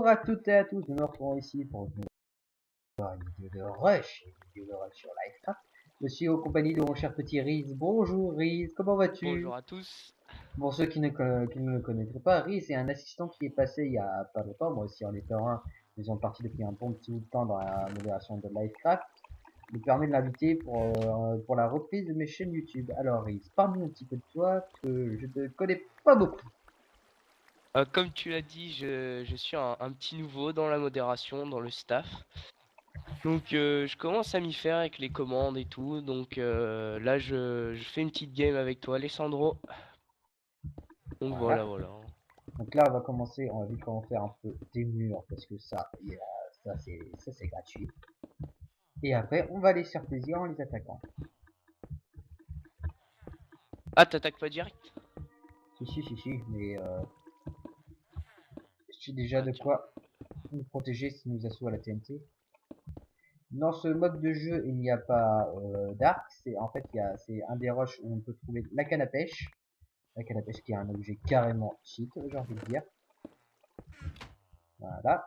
Bonjour à toutes et à tous, nous nous retrouvons ici pour une vidéo de Rush, sur Livecraft. Je suis en compagnie de mon cher petit Riz. Bonjour Riz, comment vas-tu? Bonjour à tous. Pour ceux qui ne le connaîtraient pas, Riz est un assistant qui est passé il y a pas longtemps, moi aussi en étant un, nous sommes partis depuis un bon petit bout de temps dans la modération de Livecraft. Me permet de l'inviter pour la reprise de mes chaînes YouTube. Alors Riz, parle-nous un petit peu de toi, que je ne connais pas beaucoup. Comme tu l'as dit, je suis un petit nouveau dans la modération, dans le staff. Donc je commence à m'y faire avec les commandes et tout. Donc là je fais une petite game avec toi, Alessandro. Donc Voilà. voilà. Donc là, on va commencer, on va vite comment faire un peu des murs, parce que ça, ça c'est gratuit. Et après, on va les faire plaisir en les attaquant. Ah, t'attaques pas direct? Si, mais j'ai déjà Ah de tiens. quoi nous protéger si nous assaut à la TNT. Dans ce mode de jeu, il n'y a pas d'arc, c'est en fait c'est un des rushs où on peut trouver la canne à pêche. La canne à pêche qui est un objet carrément cheat, j'ai envie de dire. Voilà.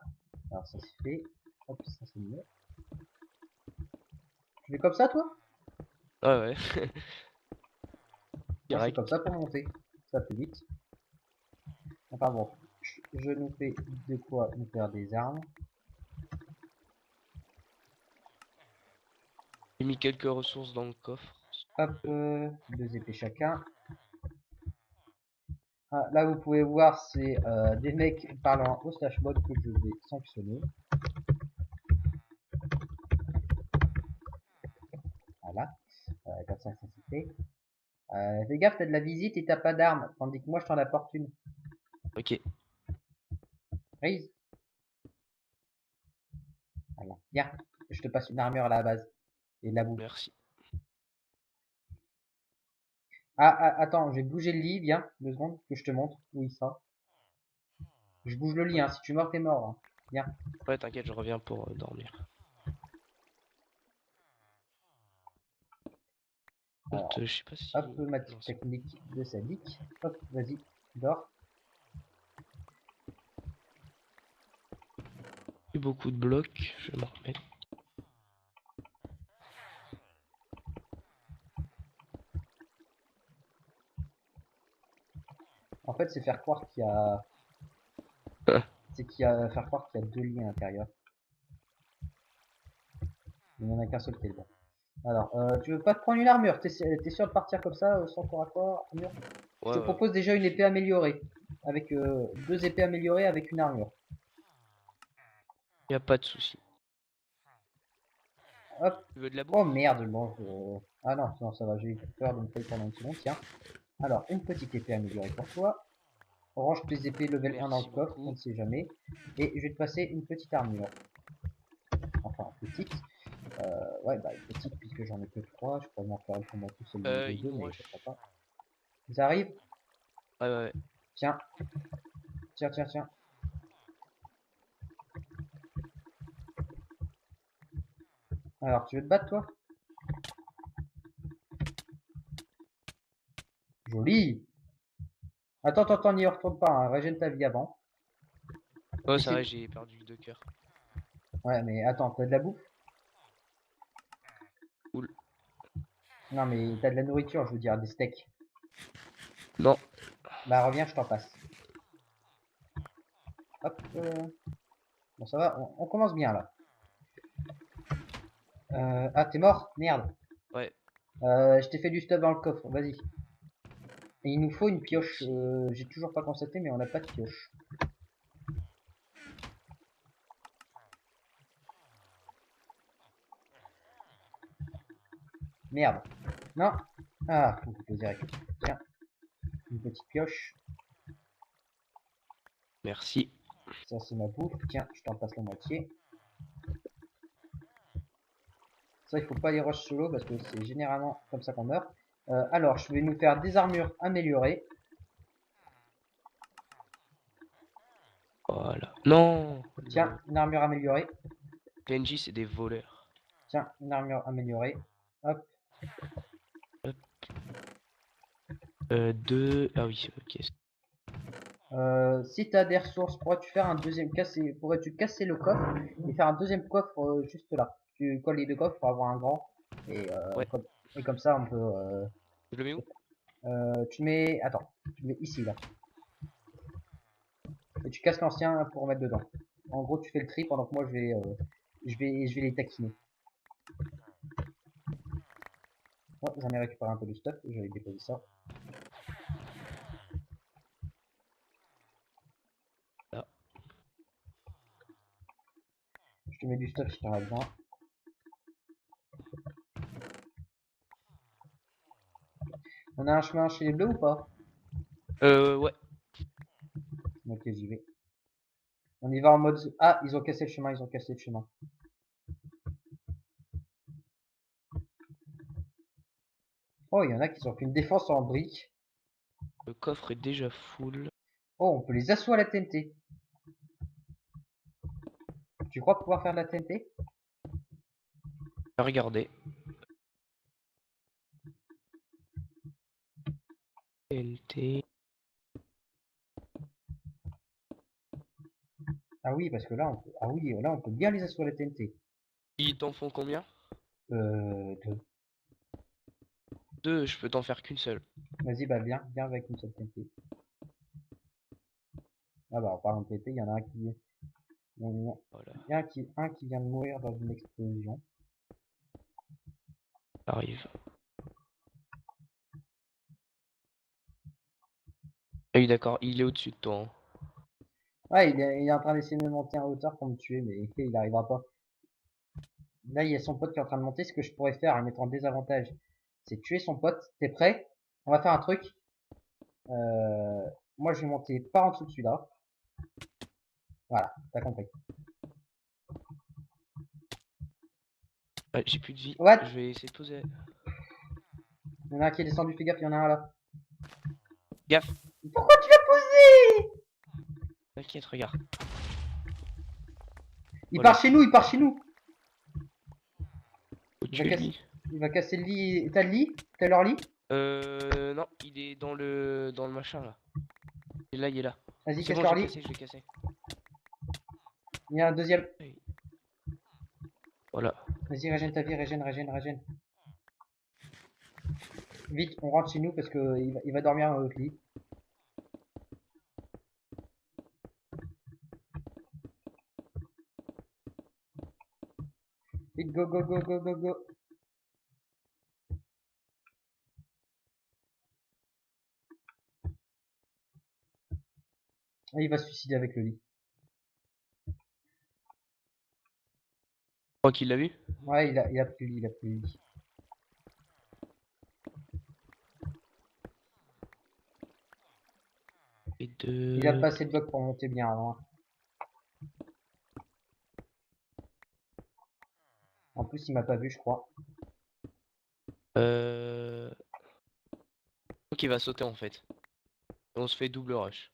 Alors ça c'est fait. Hop, ça c'est mieux. Tu fais comme ça toi? Ouais. Moi je fais comme Direct. ça pour monter. Ça fait vite. Enfin bon, je nous fais de quoi nous faire des armes. J'ai mis quelques ressources dans le coffre. Hop, 2 épées chacun. Ah, là vous pouvez voir c'est des mecs parlant au slash mode que je vais sanctionner. Voilà, comme ça c'est fait. Fais gaffe, t'as de la visite et t'as pas d'armes, tandis que moi je t'en apporte une. Ok. Raise. Voilà, viens, je te passe une armure à la base et de la bouffe. Merci. Attends, j'ai bougé le lit, viens, 2 secondes, que je te montre où il sera. Je bouge le lit, hein, si tu meurs, t'es mort. Hein. Viens. Ouais, t'inquiète, je reviens pour dormir. Alors, Je sais pas si... hop, ma Non, petite c'est bon. technique de sadique. Hop, vas-y, dors. Plus beaucoup de blocs, je vais m'en remettre. En fait, c'est faire croire qu'il y a... faire croire qu'il y a 2 lits à l'intérieur. Il n'y en a qu'un seul qui est bon. Alors, tu veux pas te prendre une armure? T'es sûr de partir comme ça, sans corps à corps, armure? Je te Ouais. propose déjà une épée améliorée. Avec 2 épées améliorées avec une armure. Y a pas de souci. Hop. Tu veux de la Oh bouffe? merde, bon, ah non, ça va, j'ai eu peur de me faillir pendant une seconde, tiens. Alors, une petite épée améliorée pour toi. Range tes épées level 1 dans le Merci coffre, on beaucoup. ne sait jamais. Et je vais te passer une petite armure. Enfin, petite. Ouais, bah, une petite, puisque j'en ai que 3. Je pourrais m'en faire une pour moi tout seul de niveau Il 2, nous mais pourquoi rush. pas. Ils arrivent? Ouais. Tiens, tiens. Alors, tu veux te battre, toi? Joli! Attends, n'y retourne pas, hein. Régène ta vie avant. Oh, c'est Essaie... vrai, j'ai perdu 2 cœurs. Ouais, mais attends, t'as de la bouffe? Cool. Non, mais t'as de la nourriture, je veux dire, des steaks. Non. Bah, reviens, je t'en passe. Hop. Bon, ça va, on commence bien, là. Ah, t'es mort? Merde. Ouais. Je t'ai fait du stuff dans le coffre, vas-y. Et il nous faut une Ok, pioche. merci. J'ai toujours pas constaté, mais on n'a pas de pioche. Merde. Non. Ah, faut poser direct. Tiens, une petite pioche. Merci. Ça, c'est ma bouffe. Tiens, je t'en passe la moitié. Ça, il faut pas les rush solo parce que c'est généralement comme ça qu'on meurt. Alors, je vais nous faire des armures améliorées. Voilà. Non, Tiens, non. une armure améliorée. PNJ, c'est des voleurs. Tiens, une armure améliorée. Hop. Hop. Deux. Ah oui, ok. Si t'as des ressources, pourrais-tu casser le coffre et faire un deuxième coffre juste là. Tu colles les deux coffres pour avoir un grand et, Ouais, comme ça on peut. je le mets où? Tu mets, attends, tu mets ici là et tu casses l'ancien pour remettre dedans. En gros, tu fais le tri pendant que moi je vais les taquiner. Oh, j'en ai récupéré un peu de stuff, je vais déposer ça. Là. Je te mets du stuff si t'en as besoin. On a un chemin chez les bleus ou pas? Ouais. Ok, j'y vais. On y va en mode... Ah, ils ont cassé le chemin, ils ont cassé le chemin. Oh, il y en a qui ont fait une défense en briques. Le coffre est déjà full. Oh, on peut les asseoir à la TNT. Tu crois pouvoir faire de la TNT? Regardez. TNT. Ah oui, parce que là, on peut... Ah oui, là, on peut bien les asseoir à la TNT. Ils t'en font combien? Deux. Deux, je peux t'en faire qu'une seule. Vas-y, bah viens avec une seule TNT. Ah bah, en parlant de TNT, il y en a un qui... Il Voilà, y a un qui vient de mourir dans une explosion. arrive. Ah oui, d'accord, il est au-dessus de toi, hein. Ah, il est en train d'essayer de me monter en hauteur pour me tuer, mais il arrivera pas. Là, il y a son pote qui est en train de monter. Ce que je pourrais faire, et mettre en désavantage, c'est tuer son pote. T'es prêt? On va faire un truc. Euh, Moi, je vais monter par en dessous de celui-là. Voilà, t'as compris. Ah, j'ai plus de vie. What? Je vais essayer de poser. Il y en a un qui est descendu, fais gaffe, il y en a un là. Gaffe! Pourquoi tu l'as posé? T'inquiète, regarde. Il Voilà. part chez nous, il part chez nous. Faut Il va tuer casser, lui. il va casser le lit. T'as le lit? T'as leur lit? Non, il est dans le machin là. Et là, il est là. Vas-y, C'est casse bon, leur j'ai lit. cassé, je l'ai cassé. Il y a un deuxième. Hey. Voilà. Vas-y, régène ta vie, régène. Vite, on rentre chez nous parce que il va dormir dans notre lit. Vite, go. Ah, il va se suicider avec le lit. Je crois qu'il l'a vu. Ouais, il a plus le lit, il a plus le lit. Et Il a deux. pas assez de blocs pour monter bien avant. En plus, il m'a pas vu, je crois. Je crois qu'il va sauter en fait. Et on se fait double rush.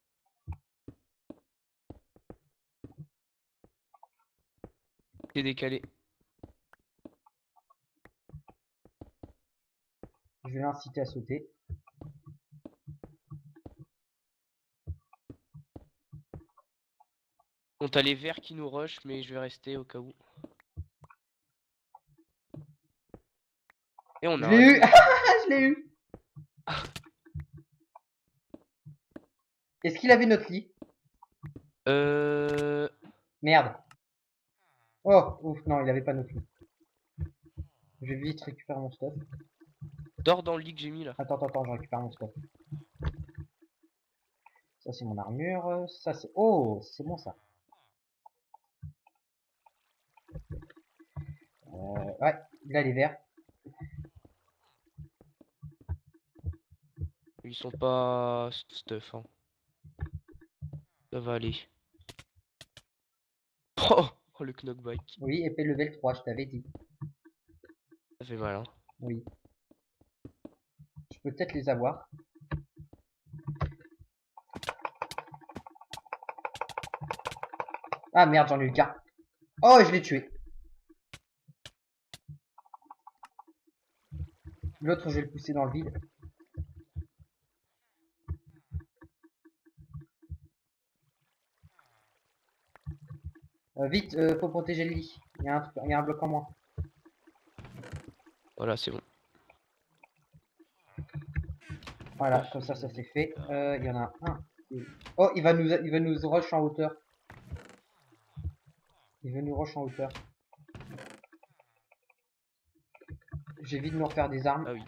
C'est décalé. Je vais l'inciter à sauter. On a les verts qui nous rush, mais je vais rester au cas où. Et on Je a l'ai un eu. lit en plus. Je l'ai eu. Est-ce qu'il avait notre lit? Euh... Merde. Oh, ouf, non, il avait pas notre lit. Je vais vite récupérer mon stuff. Dors dans le lit que j'ai mis là. Attends, je récupère mon stuff. Ça, c'est mon armure. Ça, c'est... Oh, c'est bon, ça. Ouais, là, les verts. Ils sont pas stuff, hein. Ça va aller. Oh, oh le knockback. Oui, épée level 3, je t'avais dit. Ça fait mal, hein. Oui. Je peux peut-être les avoir. Ah, merde, j'en ai eu qu'un. Oh, je l'ai tué. L'autre, je vais le pousser dans le vide. Vite, faut protéger le lit. Il y a un bloc en moins. Voilà, c'est bon. Voilà, comme ça c'est fait. Il y en a un. Oh, il va nous rush en hauteur. Il veut nous rush en hauteur. J'évite de nous refaire des armes. Ah oui.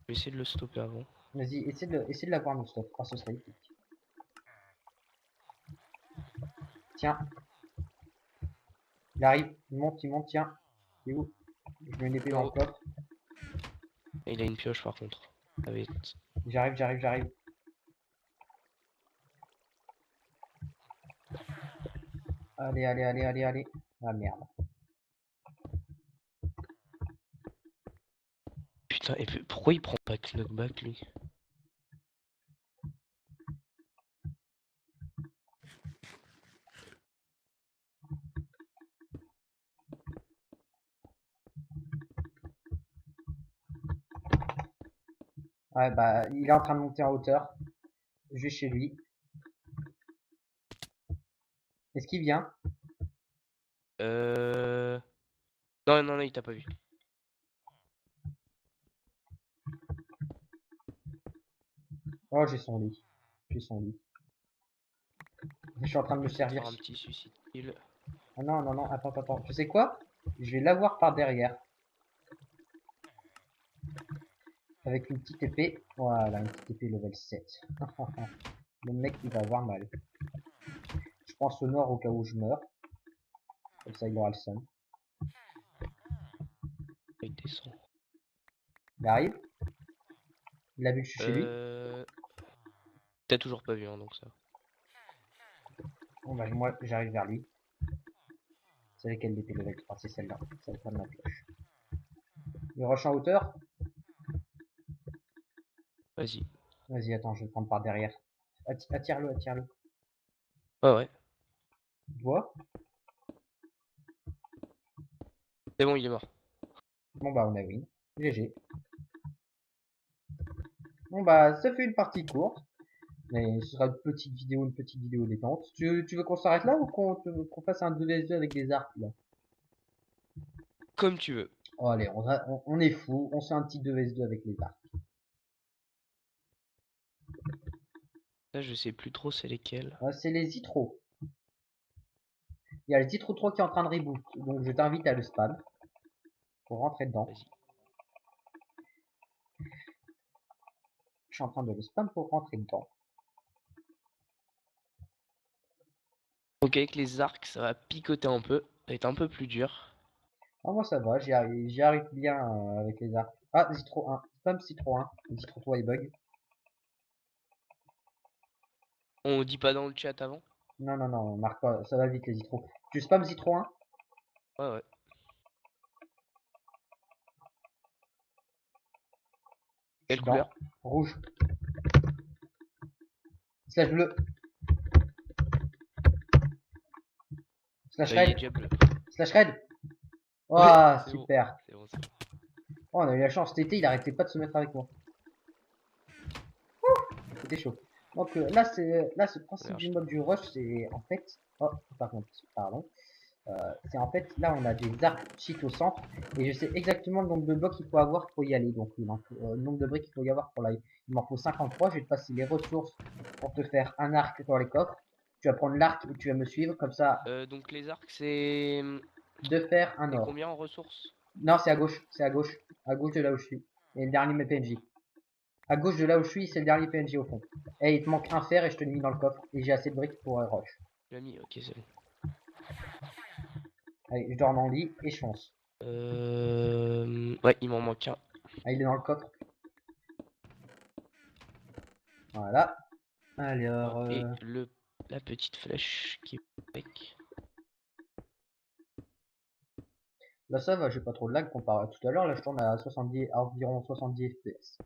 Je vais essayer de le stopper avant. Vas-y, essaie de l'avoir, nous stop. Ah, ce serait épique. Tiens. Il arrive, il monte, tiens. Il est où? Je mets une épée dans le coffre. Et il a une pioche par contre. Ça va être... J'arrive. Allez. Ah merde. Putain, et pourquoi il prend pas de knockback lui? Ouais, bah, il est en train de monter en hauteur. Je vais chez lui. Est-ce qu'il vient? Non, il t'a pas vu. Oh, j'ai son lit. Je suis en train de me Je vais peut-être servir. faire un petit suicide kill. Oh, non, attends. Tu sais quoi? Je vais l'avoir par derrière. Avec une petite épée. Voilà, une petite épée level 7. Le mec, il va avoir mal. Je pense au nord au cas où je meurs. Comme ça, il aura le seum. Il descend. Il arrive. Il a vu que je suis chez lui. T'as toujours pas vu, hein, donc ça. Bon, bah, moi, j'arrive vers lui. C'est laquelle l'épée level 3? C'est celle-là. Celle de ma pioche. Il rush en hauteur. Vas-y. Vas-y, attends, je vais le prendre par derrière. Attire-le. Ouais. Tu vois? C'est bon, il est mort. Bon, bah, on a win. GG. Bon, bah, ça fait une partie courte. Mais ce sera une petite vidéo détente. Tu veux qu'on s'arrête là ou qu'on fasse un 2vs2 avec des arcs là? Comme tu veux. Oh, allez, on est fou. On fait un petit 2vs2 avec les arcs. Là, je sais plus trop c'est lesquels. C'est les Zitro. Il y a le Zitro 3 qui est en train de reboot. Donc je t'invite à le spam pour rentrer dedans. Vas-y. Je suis en train de le spam pour rentrer dedans. Donc avec les arcs, ça va picoter un peu. Ça va être un peu plus dur. Ah, moi ça va, j'y arrive bien avec les arcs. Ah, Zitro 1. Spam Zitro 1. Zitro 3 est bug. On dit pas dans le chat avant? Non, marque pas. Ça va vite les Zitro. Tu spam Zitro 1? Ouais. Je Quelle suis dedans. couleur? Rouge. Slash bleu. Slash Il est red. déjà bleu. Slash red. Oh, Ouais, c'est super. bon. Oh, on a eu la chance. Cet été, il arrêtait pas de se mettre avec moi. C'était chaud. Donc là, ce principe du mode du rush, c'est en fait... Oh, par contre, pardon. C'est en fait, là, on a des arcs cheat au centre. Et je sais exactement le nombre de blocs qu'il faut avoir pour y aller. Donc, le nombre de briques qu'il faut y avoir pour là. Il m'en faut 53. Je vais te passer les ressources pour te faire un arc dans les coffres. Tu vas prendre l'arc et tu vas me suivre. Comme ça, Donc les arcs, c'est... de faire un C'est or. combien en ressources? Non, c'est à gauche. C'est à gauche. À gauche de là où je suis. Et le dernier PNJ. À gauche de là où je suis, c'est le dernier PNJ au fond. Et il te manque un fer et je te l'ai mis dans le coffre. Et j'ai assez de briques pour rush. J'ai mis, ok, c'est bon. Allez, je dors dans le lit et je fonce. Ouais, il m'en manque un. Ah, il est dans le coffre. Voilà. Alors... Et la petite flèche qui est avec. Là ça va, j'ai pas trop de lag comparé à tout à l'heure. Là je tourne à 70, à environ 70 FPS.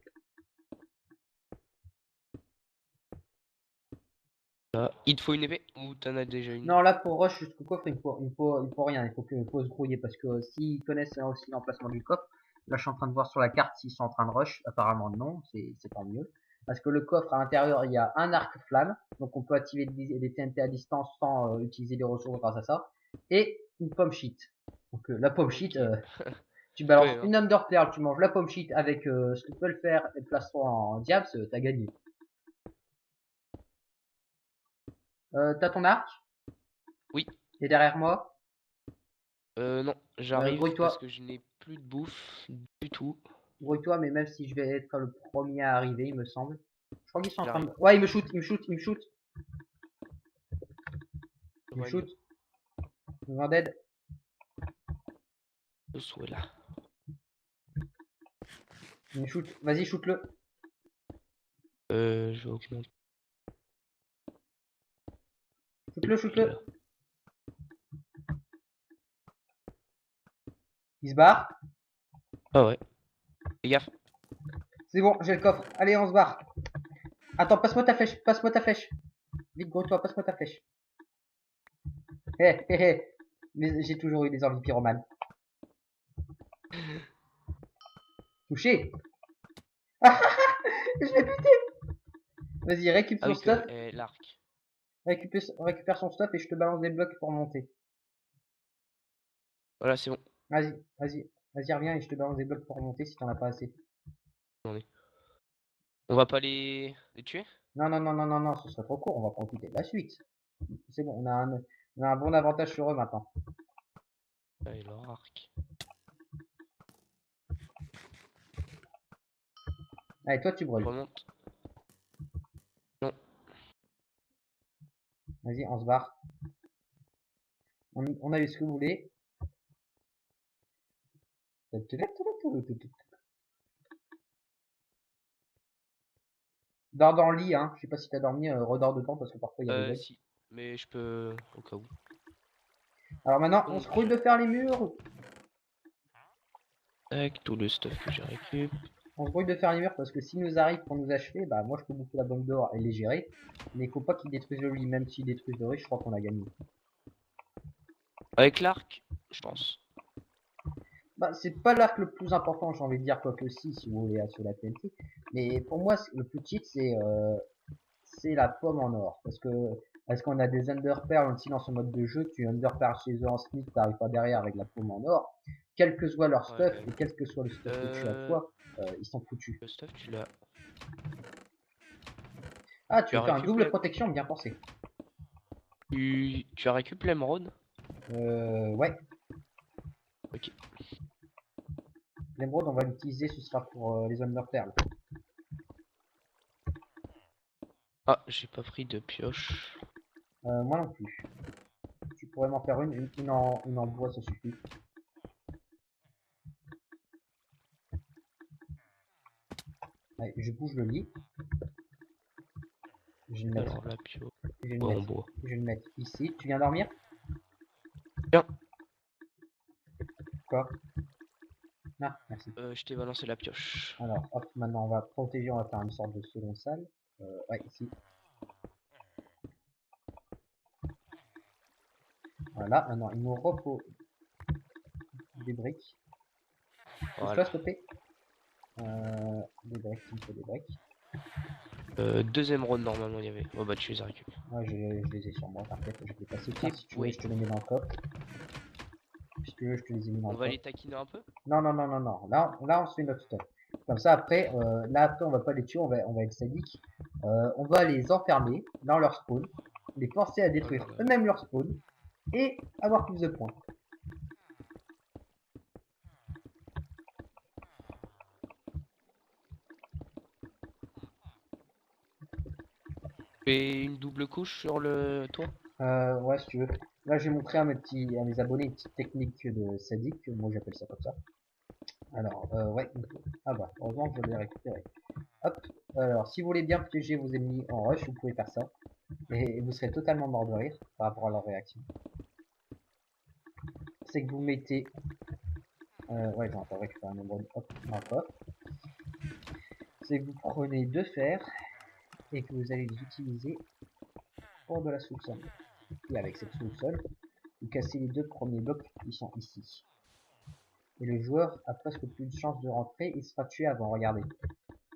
Il te faut une épée ou t'en as déjà une? Non, là pour rush jusqu'au coffre, il faut rien. Il faut se grouiller parce que s'ils connaissent aussi l'emplacement du coffre, là je suis en train de voir sur la carte s'ils sont en train de rush. Apparemment non, c'est tant mieux. Parce que le coffre à l'intérieur, il y a un arc flamme, donc on peut activer les TNT à distance sans utiliser les ressources grâce à ça, et une pomme shit. Donc la pomme shit, Ok. tu Quand balances même, hein. une Under Pearl, tu manges la pomme shit avec ce que tu peux le faire et place-toi en diable, t'as gagné. T'as ton arc? Oui. T'es derrière moi? Non, j'arrive parce Grouille-toi, que je n'ai plus de bouffe du tout. grouille-toi, mais même si je vais être le premier à arriver, il me semble. Je crois qu'ils sont en train de... J'arrive. Ouais, il me shoot, il me shoot, il me shoot, il me Run. shoot. Besoin d'aide. Le souhait là. Il me shoot. Vas-y, shoot-le. Je vais augmenter. Shoot-le, Il est shoot-le. là. Il se barre. Ah ouais. Fais gaffe. C'est bon, j'ai le coffre. Allez, on se barre. Attends, passe-moi ta flèche, passe-moi ta flèche. Vite, gros-toi, passe-moi ta flèche. Hé, hé, hé. Mais j'ai toujours eu des envies pyromanes. Touché. Je l'ai buté. Vas-y, récupère Ah son oui, stuff. l'arc. Récupère son stuff et je te balance des blocs pour monter. Voilà, c'est bon. Vas-y, vas-y. Vas-y, reviens et je te balance des blocs pour monter si t'en as pas assez. J'en ai. On va pas les tuer? Non, non, non, non, non, non, ce serait trop court. On va profiter de la suite. C'est bon, on a un bon avantage sur eux maintenant. Allez, leur arc. Allez, toi, tu Je brûles. remonte. Non. Vas-y, on se barre. On a eu ce que vous voulez. Dors dans le lit, hein. Je sais pas si t'as dormi, redors dedans parce que parfois il y a des bugs. Si. Mais je peux... Au cas où. Alors maintenant, on se Donc, grouille de faire les murs. avec tout le stuff que j'ai récup. On se grouille de faire les murs parce que s'il nous arrive pour nous achever, bah moi je peux bouffer la bombe d'or et les gérer. Mais il faut pas qu'ils détruisent le lit. Même s'ils détruisent le riz, je crois qu'on a gagné. Avec l'arc, je pense. Bah c'est pas l'arc le plus important, j'ai envie de dire, quoi que si vous voulez assurer la TNT. Mais pour moi, le plus cheat, c'est la pomme en or. Parce qu'on a des underpearls aussi dans ce mode de jeu, tu underpearls chez eux en sneak, t'arrives pas derrière avec la pomme en or. Quel que soit leur stuff, Ouais. et quel que soit le stuff que tu as toi, ils sont foutus. Le stuff, tu l'as. Ah, Tu tu as veux faire un récup double protection, bien pensé. Tu as récup l'émeraude? Ouais. Ok. L'émeraude, on va l'utiliser, ce sera pour les underpearls. Ah, j'ai pas pris de pioche. Moi non plus. Tu pourrais m'en faire une en bois, ça suffit. Allez, je bouge le lit. Je vais le mettre, Alors, la pioche. je vais le Ouais, en mettre, bois. je vais le mettre ici. Tu viens dormir? Tiens, Quoi? Ah, merci. je t'ai balancé la pioche. Alors, hop, maintenant on va protéger, on va faire une sorte de seconde salle. Ouais, ici. Voilà, maintenant il nous repose des briques. Pousse-toi, Voilà. s'il te plaît. Des briques, il me faut des briques. Deux émeraudes, normalement, il y avait. Oh bah, tu les as récup. Ouais, je les ai sur moi, t'inquiète, je vais les passer. Tiens, si tu veux, Ouais. je te les mets dans le coffre. Si tu veux, je te les ai mis dans On le va coffre. les taquiner un peu? Non, non, non, non, non. Là, on se fait notre stuff. Comme ça, après, là, après, on va pas les tuer, on va être sadique. On va les enfermer dans leur spawn, les forcer à détruire Voilà. eux-mêmes leur spawn, et avoir plus de points. Fais une double couche sur le toit? Ouais, si tu veux. Là, j'ai montré à mes abonnés une petite technique de sadique, moi j'appelle ça comme ça. Alors, ouais, ah bah, heureusement que je l'ai récupéré. Hop, alors, si vous voulez bien piéger vos ennemis en rush, vous pouvez faire ça. Et vous serez totalement mort de rire par rapport à leur réaction. C'est que vous mettez... ouais, j'en vais récupérer un nombre, hop, un coffre. C'est que vous prenez deux fers et que vous allez les utiliser pour de la sous-sol. Et avec cette sous-sol, vous cassez les deux premiers blocs qui sont ici. Et le joueur a presque plus de chance de rentrer, il sera tué avant, regardez.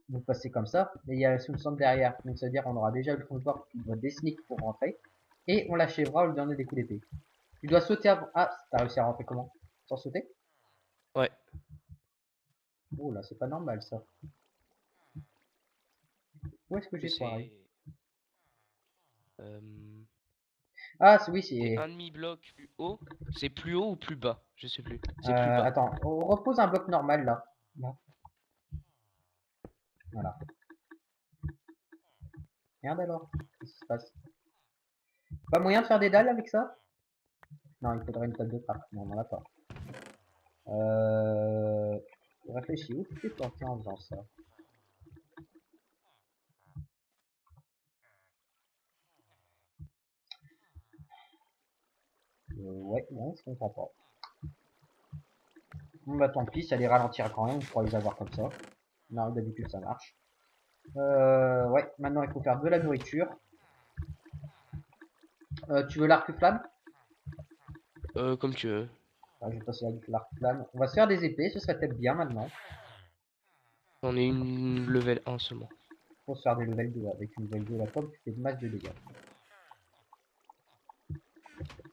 vous passez comme ça, mais il y a la solution derrière. Donc ça veut dire qu'on aura déjà le transport qui doit des sneaks pour rentrer. Et on l'achèvera au dernier des coups d'épée. Tu dois sauter avant. Ah, t'as réussi à rentrer comment? Sans sauter? Ouais, Oh là, c'est pas normal ça. Où est-ce que j'ai foiré? c'est... euh, Ah, oui, c'est c'est. un demi-bloc plus haut. C'est plus haut ou plus bas? Je sais plus. C'est plus bas. Attends, on repose un bloc normal là. Là. Voilà. Merde alors. Qu'est-ce qui se passe? Pas moyen de faire des dalles avec ça? Non, il faudrait une table de trappe. Non, on en a pas. Euh. Réfléchis, où tu t'es planté en faisant ça? Ouais, non, je comprends pas. Bon bah tant pis, ça les ralentira quand même, on pourra les avoir comme ça. Non, d'habitude ça marche. Ouais, maintenant il faut faire de la nourriture. Tu veux l'arc flamme? Comme tu veux. Je vais passer l'arc flamme. On va se faire des épées, ce serait peut-être bien maintenant. J'en ai une level 1 seulement. Pour se faire des level 2. Avec une level 2 la pomme, tu fais de masse de dégâts.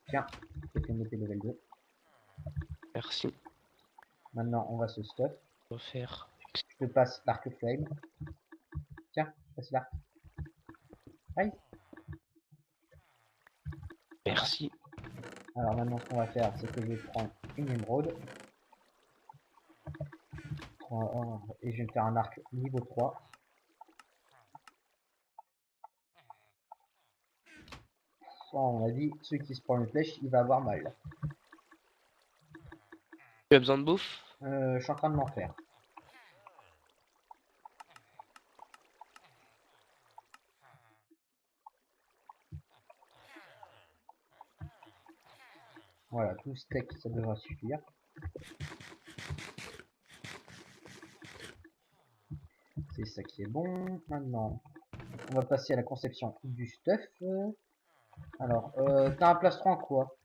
Tiens, je fais une épée level 2. Merci. Maintenant on va se stuff. On va faire... Je te passe l'arc flame. Tiens, je passe l'arc. Aïe. Voilà. Merci. Alors maintenant ce qu'on va faire, c'est que je vais prendre une émeraude. Et je vais me faire un arc niveau 3. Oh, on a dit, celui qui se prend une flèche, il va avoir mal. Tu as besoin de bouffe? Je suis en train de m'en faire. Voilà, tout steak, ça devrait suffire. C'est ça qui est bon. Maintenant, on va passer à la conception du stuff. Alors, t'as un plastron en quoi?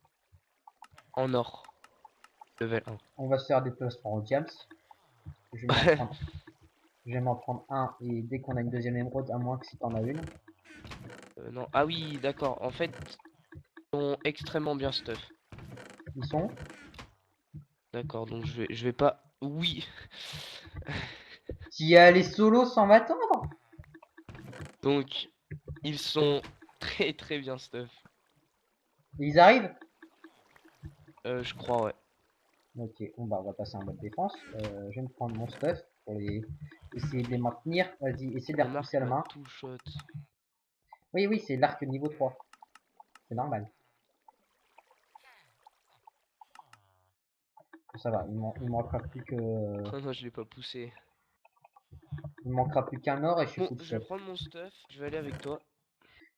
En or. Level 1. On va se faire des plastrons en diams. Je vais m'en prendre, je vais m'en prendre un et dès qu'on a une deuxième émeraude, à moins que si t'en as une. Non. Ah oui, d'accord. En fait, ils sont extrêmement bien stuff. Ils sont. D'accord, donc je vais pas... Oui. T'y es allé solo sans m'attendre? Donc, ils sont très très bien stuff. Ils arrivent? Je crois, ouais. Ok, bon bah on va passer en mode défense. Je vais me prendre mon stuff pour essayer de les maintenir. Vas-y, essaye de les Un repousser arc à la à main. two shot. Oui, oui, c'est l'arc niveau 3. C'est normal. Ça va, il manquera plus que. Oh non, je l'ai pas poussé. Il manquera plus qu'un or et je suis Bon, full je vais stuff. prendre mon stuff. Je vais aller avec toi.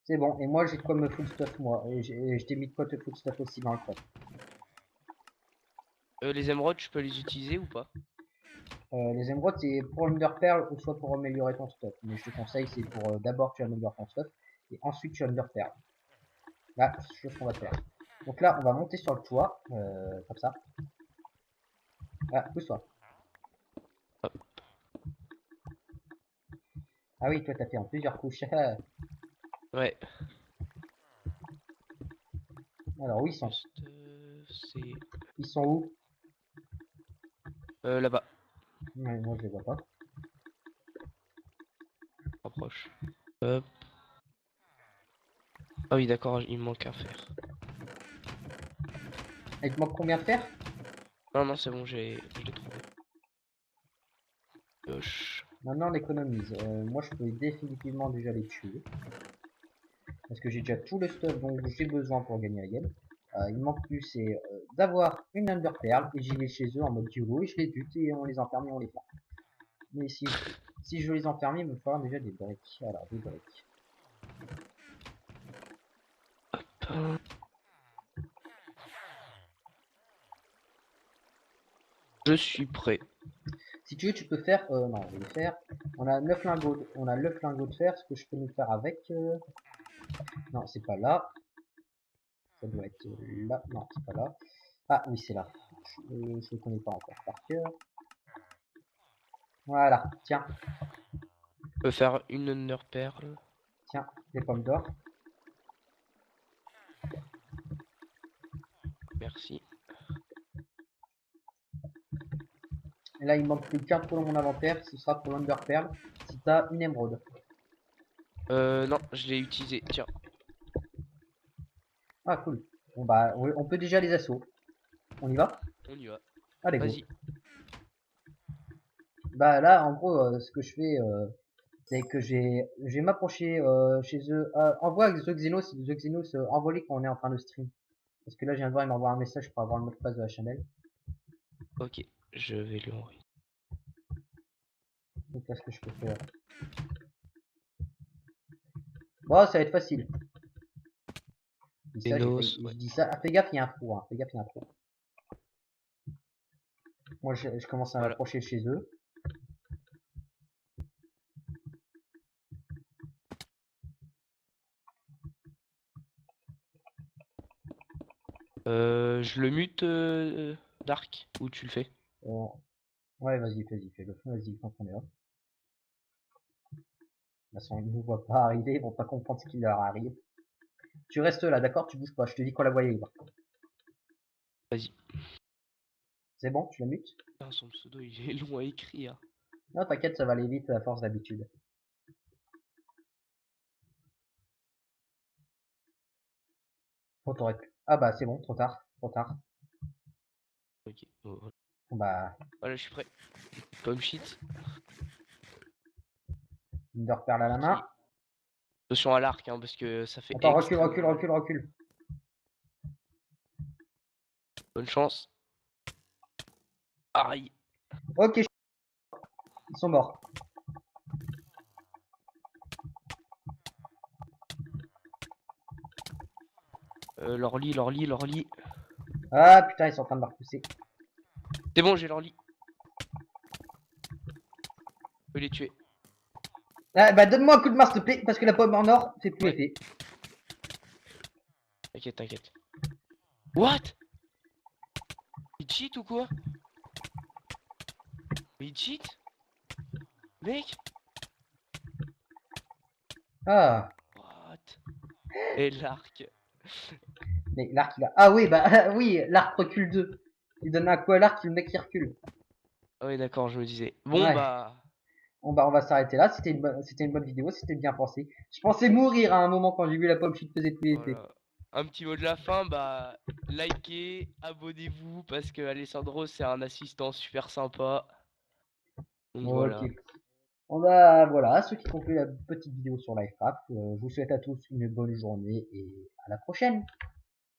C'est bon, et moi j'ai de quoi me full stuff moi. Et je t'ai mis de quoi te full stuff aussi dans le code. Les émeraudes, je peux les utiliser ou pas? Les émeraudes c'est pour l'underpearl ou soit pour améliorer ton stuff. Mais je te conseille c'est pour d'abord tu améliores ton stuff et ensuite tu underpearl. Là, c'est chose qu'on va faire. Donc là on va monter sur le toit, comme ça. Ah, pousse-toi. Hop. Ah oui, toi t'as fait en plusieurs couches. Ouais. Alors où ils Le sont? stuff, c'est... Ils sont où? Là-bas. Ouais, moi je les vois pas. Rapproche. Hop. Ah oui, d'accord, il me manque un fer. Et il te manque combien de fer? Non, non, c'est bon, je l'ai trouvé. Gauche. Maintenant on économise. Moi je peux définitivement déjà les tuer. Parce que j'ai déjà tout le stuff dont j'ai besoin pour gagner la game. Il me manque plus c'est d'avoir une underpearl et j'y vais chez eux en mode YOLO et je les bute et on les enferme et on les fait. Mais si je veux les enfermer, il me faudra déjà des briques. Alors des briques. Je suis prêt. Si tu veux, tu peux faire. Non, je vais les faire. On a 9 lingots. On a 9 lingots de fer. Ce que je peux nous faire avec. Non, c'est pas là. Ça doit être là. Non, c'est pas là. Ah oui, c'est là. Je le connais pas encore par cœur. Voilà, tiens. peux faire une Under Pearl. Tiens, des pommes d'or. Merci. Et là, il me manque plus qu'un trou dans mon inventaire. Ce sera pour l'Under Pearl. Si t'as une émeraude. Non, je l'ai utilisé. Tiens, Ah, cool. Bon, bah, on peut déjà les assauts. On y va? on y va. Allez, go. Vas-y. Bah, là, en gros, ce que je fais, c'est que je vais m'approcher chez eux. Envoie The Xenos, The Xenos, envoie-les quand on est en train de stream. Parce que là, je viens de voir, il m'envoie un message pour avoir le mot de passe de la channel. Ok, je vais lui envoyer. Donc là, ce que je peux faire. Bon, ça va être facile. Je dis ça, Xenos, je ouais. dis ça. Ah, fais gaffe, il y a un trou, hein. Fais gaffe, il y a un trou. Moi, je commence à Voilà. m'approcher chez eux. Je le mute, Dark, ou tu le fais? Ouais, vas-y, fais-le. Vas-y, quand on est là. De toute façon, ils nous voient pas arriver, ils vont pas comprendre ce qui leur arrive. Tu restes là, d'accord? Tu bouges pas. Je te dis qu'on la voyait, Ivar. Vas-y. C'est bon, tu la mutes? Ah, son pseudo, il est long à écrire. Non, t'inquiète, ça va aller vite à force d'habitude. Oh, t'aurais pu. Ah bah, c'est bon, trop tard. Trop tard. Ok, bon, voilà. Bon, bah, Voilà, je suis prêt. Comme shit. une perle à la main. Parti. Attention à l'arc, hein, parce que ça fait Attends, recule, recule, extrêmement mal. recule, recule. Bonne chance. Aïe. Ok, ils sont morts. Leur lit. Ah putain, ils sont en train de me repousser. C'est bon, j'ai leur lit. Je peux les tuer. Ah bah, donne-moi un coup de main, s'il te plaît, parce que la pomme en or fait plus Ouais. effet. T'inquiète, t'inquiète. What? Il cheat ou quoi? Mais il cheat? Mec? Ah, What? Et l'arc. mais l'arc il a. Ah oui, bah oui, l'arc recule 2. Il donne un coup à l'arc, le mec il recule. Ah ouais, d'accord, je me disais. Bon, Ouais. bah. Bon bah on va s'arrêter là, c'était une bonne vidéo, c'était bien pensé. Je pensais mourir à un moment quand j'ai vu la pomme qui faisait plus effet. Voilà. Un petit mot de la fin, bah. Likez, abonnez-vous, parce que Alessandro, c'est un assistant super sympa. Donc Ok. voilà. On va, voilà, ceux qui concluent la petite vidéo sur Lifecraft. Je vous souhaite à tous une bonne journée et à la prochaine.